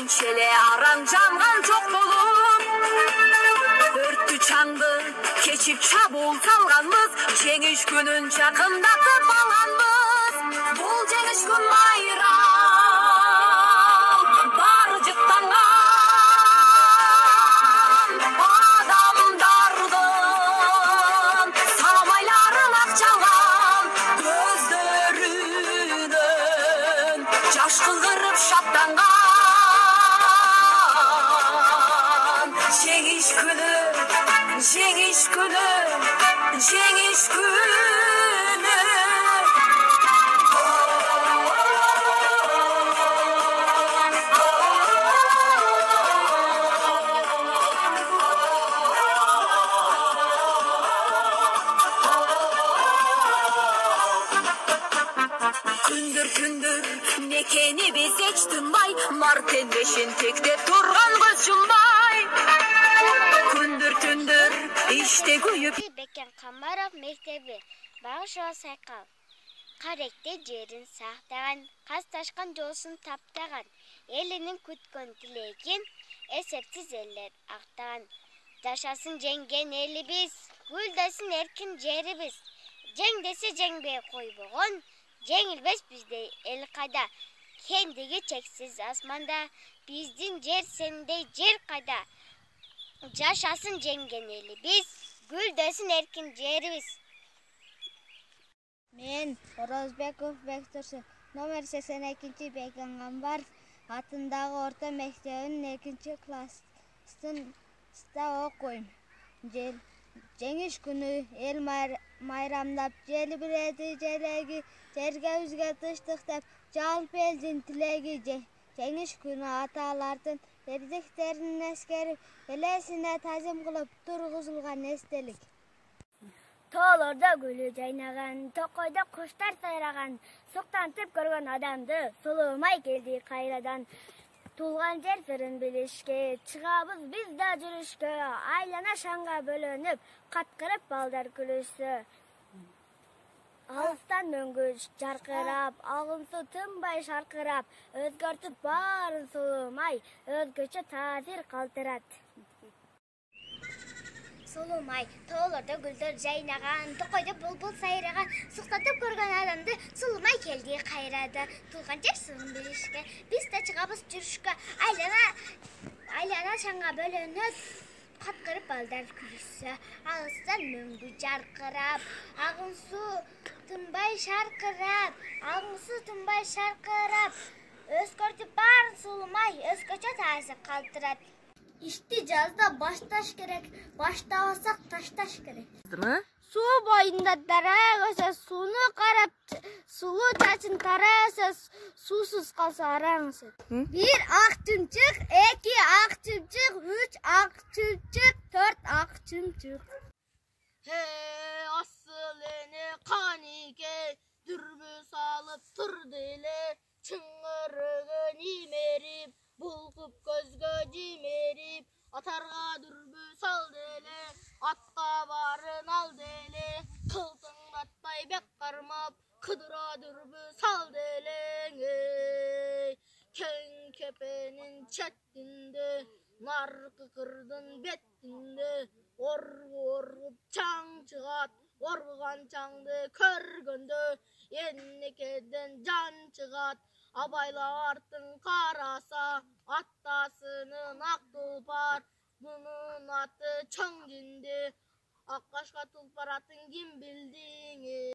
Köyünçele arancangan çok dolu. Örtü çandı keçip çabul salganmız. Cengiş günün çakındatıp alanmız. Bul cengiş gün bayram. Barcıktangan adamdardın. Samayların akçalan gözlerinin. Yaş kıldırıp şaptangan. Cengiş günü, cengiş günü, cengiş günü. Kündür kündür nekeni biz seçtim bay. Marten beşin tekte turgan kızım bay. Kündür kündür işte güyüp. Beken Kamarov mektebi. Bağışa saykal. Karekte jerin sақтаған, қас ташқан жолсын таптаған. Елінің күткен тілеген, есептсіз елер ақтаған. Жашасын жеңген елі біз, гүлдесін еркін жері біз. Жеңдесе жеңбей қой бұғын, жеңілбес бізде ел қайда. Кендігі чексіз асманда, біздің жер сендей жер қайда. Жашасын жеңген елі біз, гүлдесін еркін жері біз. Мен Орозбеков Бектурсу, номер 82 Бекен Камбаров атындағы орта мектебінің 2 класста оқойм. Жеңіш күні ел майрамдап, жели біледі желегі, жерге үзге тыштықтап, жалпы елдің тілегі. Жеңіш күні аталардың ердіктерін ескеріп, елесіне тазым қылып тұрғызылған естелік. Тоолордо гүлү жайнаган, токойдо куштар сайраган, суктантып көргөн адамды сулуумай келди кайрадан. Тулган жер сырын билишке, чыгабыз биз да жүрүшкө, айлана шаңга бөлөнүп, каткырып балдар күлүшсө. Алыстан мөңгүч жаркырап, алгын суу тынбай шаркырап, өзгөртүп баарын сулуумай, өзгөчө таасир калтырат. Солумай, тоолордо гүлдөр жайнаган, токойдо булбул сайраган, суктантып көргөн адамды сулумай келди кайрада. Тулган жер сырын билишке, биз да чыгабыз жүрүшкө, айлана шаңга бөлөнүп, каткырып балдар күлүшсө. Алыстан мөңгү жаркырап, агын суу тынбай шаркырап, өзгөртүп баарын сулумай, өзгөчө таасир калтырат. İşte жазда башташ керек, баштабасак ташташ керек. Суу бойында дара өсө, сууну карап, сулуу чачын тара өсө, суусуз калса араң өсөт. 1 ак чымчык, 2 ак чымчык, 3 ак чымчык, 4 ак чымчык. Asıl ene kanike, dürbü salıp turdu ele, çıngırıgın imerip, bulkup gözgö cimerip, atarga dürbü saldı ele, atka barın aldı ele, kıltınlatpay bek karmap, kıdıra dürbü saldı ele. Ken kepenin çettinde, nar kıkırdın bettinde, orgup çang çıgat, orgugan çangdı körgündü, ennekeden can çıgat. Abayla artın karasa, attasının ak tulpar, bunun atı çoң cindi. Akkaşka tulpar atın kim bildiğini.